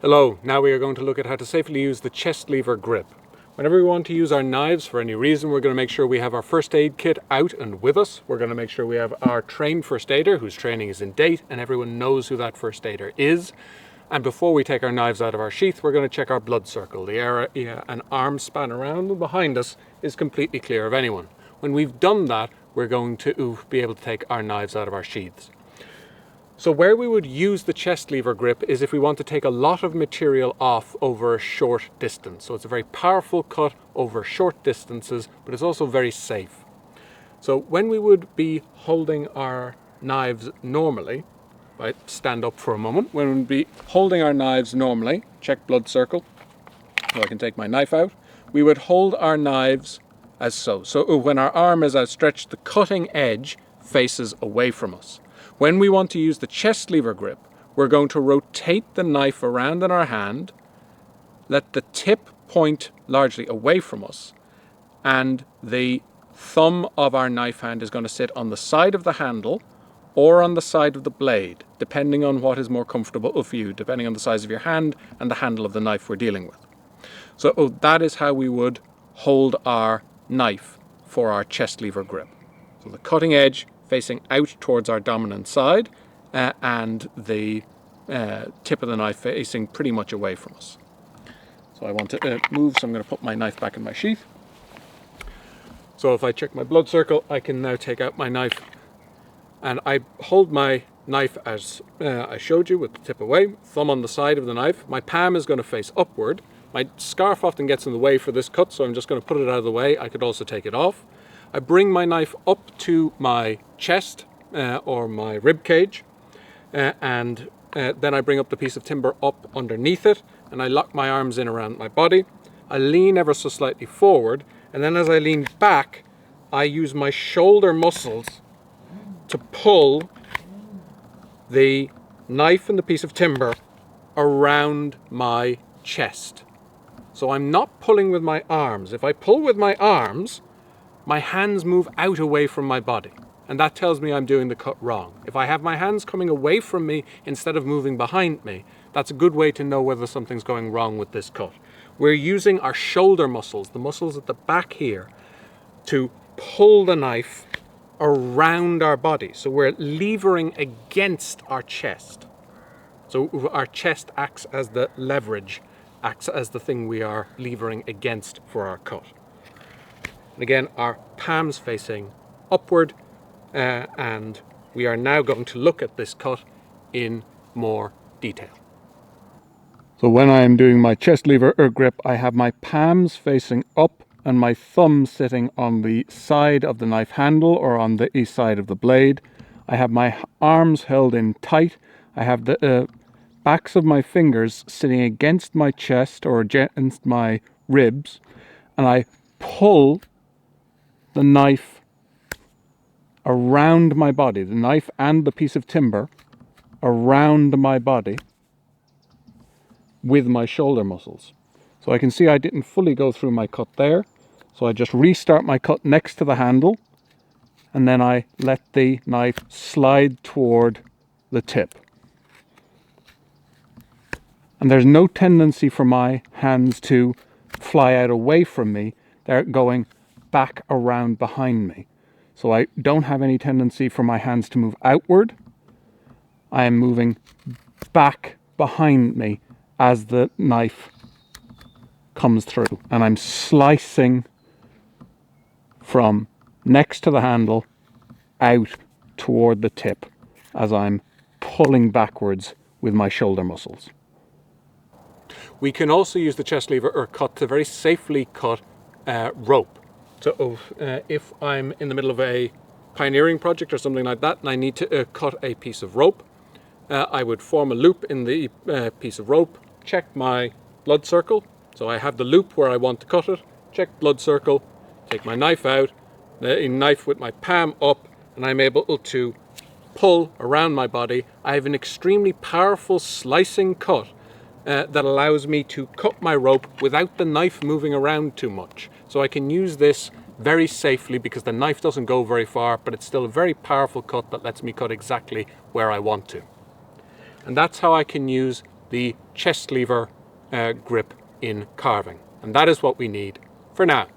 Hello, now we are going to look at how to safely use the chest lever grip. Whenever we want to use our knives for any reason, we're going to make sure we have our first aid kit out and with us. We're going to make sure we have our trained first aider whose training is in date and everyone knows who that first aider is. And before we take our knives out of our sheath, we're going to check our blood circle. The area an arm span around and behind us is completely clear of anyone. When we've done that, we're going to be able to take our knives out of our sheaths. So where we would use the chest lever grip is if we want to take a lot of material off over a short distance. So it's a very powerful cut over short distances, but it's also very safe. So when we would be holding our knives normally, right, stand up for a moment, when we'd be holding our knives normally, check blood circle, so I can take my knife out, we would hold our knives as so. So when our arm is outstretched, the cutting edge faces away from us. When we want to use the chest lever grip, we're going to rotate the knife around in our hand, let the tip point largely away from us, and the thumb of our knife hand is going to sit on the side of the handle or on the side of the blade, depending on what is more comfortable for you, depending on the size of your hand and the handle of the knife we're dealing with. So that is how we would hold our knife for our chest lever grip. So the cutting edge facing out towards our dominant side and the tip of the knife facing pretty much away from us. So I want to move, so I'm going to put my knife back in my sheath. So if I check my blood circle, I can now take out my knife and I hold my knife as I showed you with the tip away, thumb on the side of the knife. My palm is going to face upward. My scarf often gets in the way for this cut, so I'm just going to put it out of the way. I could also take it off. I bring my knife up to my chest or my rib cage and then I bring up the piece of timber up underneath it and I lock my arms in around my body. I lean ever so slightly forward, and then as I lean back, I use my shoulder muscles to pull the knife and the piece of timber around my chest. So I'm not pulling with my arms. If I pull with my arms, my hands move out away from my body, and that tells me I'm doing the cut wrong. If I have my hands coming away from me instead of moving behind me, that's a good way to know whether something's going wrong with this cut. We're using our shoulder muscles, the muscles at the back here, to pull the knife around our body. So we're levering against our chest. So our chest acts as the leverage, acts as the thing we are levering against for our cut. And again, our palms facing upward, and we are now going to look at this cut in more detail. So when I am doing my chest lever grip, I have my palms facing up and my thumb sitting on the side of the knife handle or on the east side of the blade. I have my arms held in tight. I have the backs of my fingers sitting against my chest or against my ribs, and I pull the knife around my body, the knife and the piece of timber around my body with my shoulder muscles. So I can see I didn't fully go through my cut there. So I just restart my cut next to the handle, and then I let the knife slide toward the tip. And there's no tendency for my hands to fly out away from me. They're going back around behind me. So I don't have any tendency for my hands to move outward. I am moving back behind me as the knife comes through. And I'm slicing from next to the handle out toward the tip as I'm pulling backwards with my shoulder muscles. We can also use the chest lever or cut to very safely cut rope. So if I'm in the middle of a pioneering project or something like that and I need to cut a piece of rope, I would form a loop in the piece of rope, check my blood circle. So I have the loop where I want to cut it, check blood circle, take my knife out, a knife with my palm up, and I'm able to pull around my body. I have an extremely powerful slicing cut that allows me to cut my rope without the knife moving around too much. So I can use this very safely because the knife doesn't go very far, but it's still a very powerful cut that lets me cut exactly where I want to. And that's how I can use the chest lever grip in carving. And that is what we need for now.